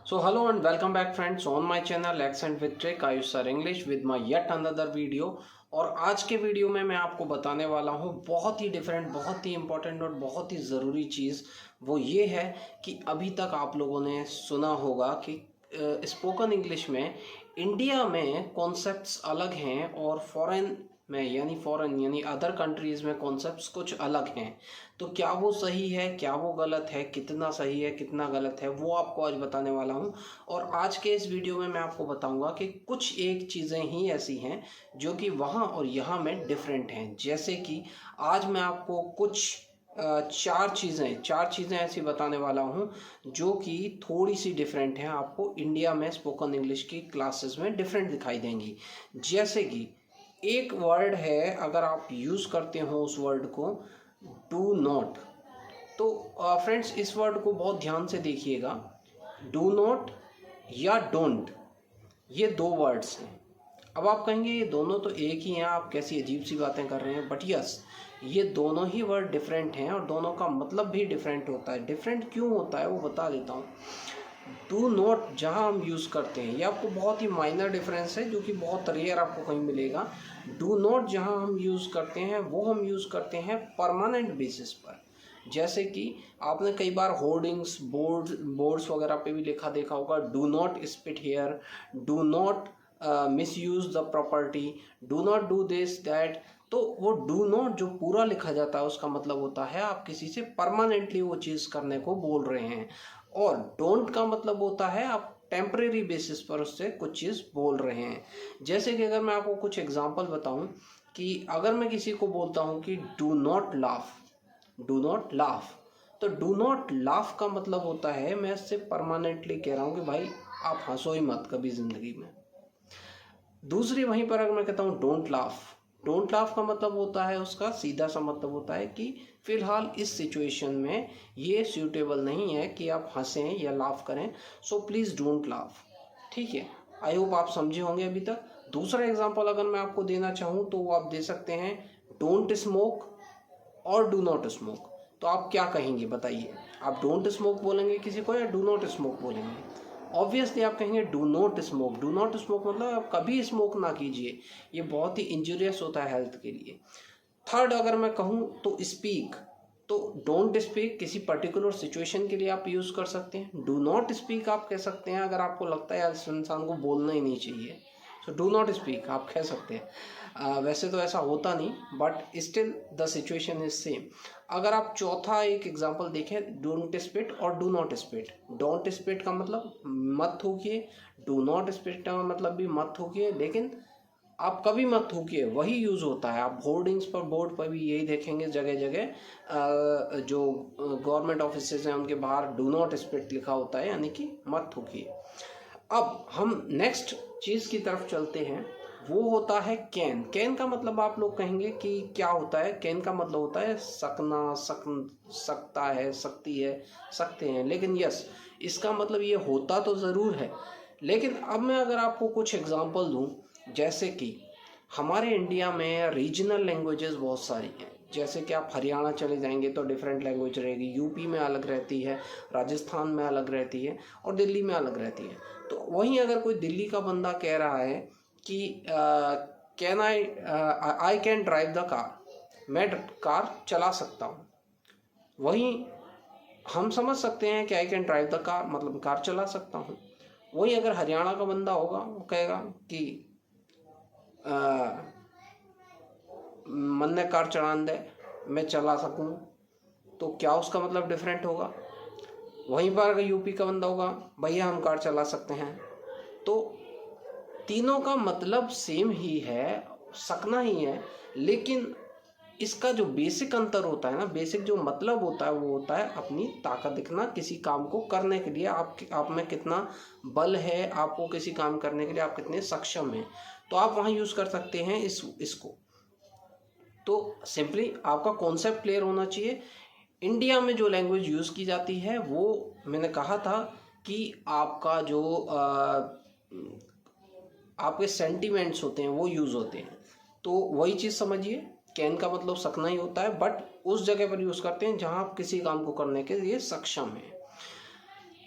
So hello and welcome back friends on my channel Accent with Trick Ayush Sir English with my yet another video। और आज के video में मैं आपको बताने वाला हूँ बहुत ही डिफरेंट, बहुत ही इम्पोर्टेंट और बहुत ही ज़रूरी चीज़। वो ये है कि अभी तक आप लोगों ने सुना होगा कि स्पोकन इंग्लिश में इंडिया में कॉन्सेप्ट्स अलग हैं और फॉरेन में यानी अदर कंट्रीज़ में कॉन्सेप्ट्स कुछ अलग हैं। तो क्या वो सही है, क्या वो गलत है, कितना सही है, कितना गलत है, वो आपको आज बताने वाला हूँ। और आज के इस वीडियो में मैं आपको बताऊँगा कि कुछ एक चीज़ें ही ऐसी हैं जो कि वहाँ और यहाँ में डिफरेंट हैं। जैसे कि आज मैं आपको कुछ चार चीज़ें ऐसी बताने वाला हूँ जो कि थोड़ी सी डिफरेंट हैं, आपको इंडिया में स्पोकन इंग्लिश की क्लासेस में डिफरेंट दिखाई देंगी। जैसे कि एक वर्ड है, अगर आप यूज़ करते हो उस वर्ड को डू नॉट, तो फ्रेंड्स इस वर्ड को बहुत ध्यान से देखिएगा। डू नॉट या डोंट, ये दो वर्ड्स हैं। अब आप कहेंगे ये दोनों तो एक ही हैं, आप कैसी अजीब सी बातें कर रहे हैं। बट यस, ये दोनों ही वर्ड डिफरेंट हैं और दोनों का मतलब भी डिफरेंट होता है। डिफरेंट क्यों होता है वो बता देता हूँ। डू नॉट जहाँ हम यूज़ करते हैं, ये आपको बहुत ही माइनर डिफरेंस है जो कि बहुत रेयर आपको कहीं मिलेगा। डू नॉट जहाँ हम यूज़ करते हैं वो हम यूज़ करते हैं परमानेंट बेसिस पर। जैसे कि आपने कई बार होर्डिंग्स, बोर्ड्स वगैरह पे भी लिखा देखा होगा, do not spit here, do not misuse the property, do not do this that. तो वो डू नॉट जो पूरा लिखा जाता है उसका मतलब होता है आप किसी से परमानेंटली वो चीज़ करने को बोल रहे हैं। और डोंट का मतलब होता है आप टेम्परेरी बेसिस पर उससे कुछ चीज़ बोल रहे हैं। जैसे कि अगर मैं आपको कुछ एग्जांपल बताऊं कि अगर मैं किसी को बोलता हूं कि do not laugh, do not laugh, तो डू नॉट लाफ का मतलब होता है मैं इससे परमानेंटली कह रहा हूं कि भाई आप हंसो ही मत कभी ज़िंदगी में। दूसरी वहीं पर अगर मैं कहता हूँ डोंट लाफ, डोंट लाफ का मतलब होता है, उसका सीधा सा मतलब होता है कि फ़िलहाल इस सिचुएशन में ये सूटेबल नहीं है कि आप हंसें या लाफ करें, सो प्लीज़ डोंट लाफ। ठीक है, आई होप आप समझे होंगे अभी तक। दूसरा एग्जांपल अगर मैं आपको देना चाहूँ तो वो आप दे सकते हैं डोंट स्मोक और डू नॉट स्मोक। तो आप क्या कहेंगे बताइए, आप डोंट स्मोक बोलेंगे किसी को या डू नॉट स्मोक बोलेंगे? ऑब्वियसली आप कहेंगे do not smoke. Do not smoke मतलब आप कभी स्मोक ना कीजिए, ये बहुत ही इंजूरियस होता है हेल्थ के लिए। थर्ड अगर मैं कहूँ तो स्पीक, तो डोंट स्पीक किसी पर्टिकुलर सिचुएशन के लिए आप यूज़ कर सकते हैं। डू नॉट स्पीक आप कह सकते हैं अगर आपको लगता है यार इस इंसान को बोलना ही नहीं चाहिए, सो डू नॉट स्पीक आप कह सकते हैं। वैसे तो ऐसा होता नहीं, but still the situation is same. अगर आप चौथा एक एग्जांपल देखें, डोंट स्पिट और do not spit. Don't spit का मतलब मत थूकिए, डू नॉट स्पिट का मतलब भी मत थूकिए, लेकिन आप कभी मत थूकिए वही यूज़ होता है। आप होर्डिंग्स पर, बोर्ड पर भी यही देखेंगे जगह जगह, जो गवर्नमेंट ऑफिसेज हैं उनके बाहर डू नॉट स्पिट लिखा होता है, यानी कि मत थूकिए। अब हम नेक्स्ट चीज़ की तरफ चलते हैं, वो होता है कैन। कैन का मतलब आप लोग कहेंगे कि क्या होता है? कैन का मतलब होता है सकना, सकता है, सकती है, सकते हैं। लेकिन यस, इसका मतलब ये होता तो ज़रूर है, लेकिन अब मैं अगर आपको कुछ एग्जांपल दूं, जैसे कि हमारे इंडिया में रीजनल लैंग्वेजेस बहुत सारी हैं। जैसे कि आप हरियाणा चले जाएंगे तो डिफरेंट लैंग्वेज रहेगी, यूपी में अलग रहती है, राजस्थान में अलग रहती है और दिल्ली में अलग रहती है। तो वहीं अगर कोई दिल्ली का बंदा कह रहा है कि can I can drive the car, मैं कार चला सकता हूँ, वहीं हम समझ सकते हैं कि I can drive the car मतलब कार चला सकता हूँ। वहीं अगर हरियाणा का बंदा होगा वो कहेगा कि मन ने कार चलान दे, मैं चला सकूँ, तो क्या उसका मतलब डिफरेंट होगा? वहीं पर अगर यूपी का बंदा होगा, भैया हम कार चला सकते हैं, तो तीनों का मतलब सेम ही है, सकना ही है, लेकिन इसका जो बेसिक अंतर होता है ना, बेसिक जो मतलब होता है वो होता है अपनी ताकत दिखना किसी काम को करने के लिए। आप में कितना बल है, आपको किसी काम करने के लिए आप कितने सक्षम हैं, तो आप वहाँ यूज़ कर सकते हैं इसको। तो सिंपली आपका कॉन्सेप्ट क्लियर होना चाहिए। इंडिया में जो लैंग्वेज यूज़ की जाती है वो मैंने कहा था कि आपका जो आपके सेंटिमेंट्स होते हैं वो यूज़ होते हैं। तो वही चीज़ समझिए, कैन का मतलब सकना ही होता है, बट उस जगह पर यूज़ करते हैं जहां आप किसी काम को करने के लिए सक्षम हैं।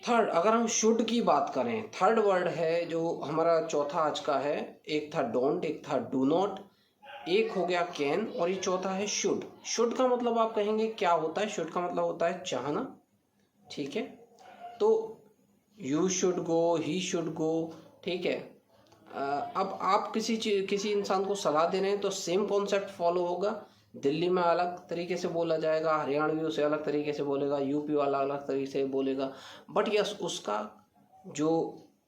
थर्ड, अगर हम शुड की बात करें, थर्ड वर्ड है जो हमारा चौथा आज का है, एक था डोंट, एक था डू नॉट, एक हो गया कैन और ये चौथा है शुड। शुड का मतलब आप कहेंगे क्या होता है? शुड का मतलब होता है चाहना, ठीक है। तो you should go, he should go, ठीक है। अब आप किसी इंसान को सलाह दे रहे हैं तो सेम कॉन्सेप्ट फॉलो होगा। दिल्ली में अलग तरीके से बोला जाएगा, हरियाणवी उसे अलग तरीके से बोलेगा, यूपी वाला अलग तरीके से बोलेगा, बट यस उसका जो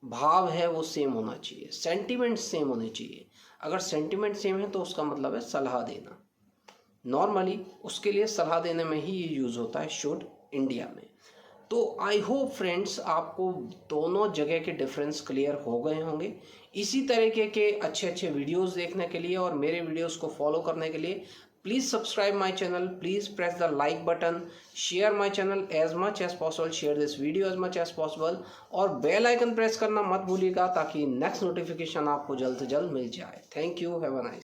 भाव है वो सेम होना चाहिए, सेंटिमेंट सेम होने चाहिए। अगर सेंटिमेंट सेम है तो उसका मतलब है सलाह देना। नॉर्मली उसके लिए सलाह देने में ही ये यूज़ होता है शुड इंडिया में। तो आई होप फ्रेंड्स आपको दोनों जगह के डिफरेंस क्लियर हो गए होंगे। इसी तरीके के अच्छे अच्छे वीडियोस देखने के लिए और मेरे वीडियोस को फॉलो करने के लिए please subscribe my channel, please press the like button, share my channel as much as possible, share this video as much as possible और बेल आइकन प्रेस करना मत भूलिएगा ताकि नेक्स्ट नोटिफिकेशन आपको जल्द से जल्द मिल जाए। Thank you, have a nice.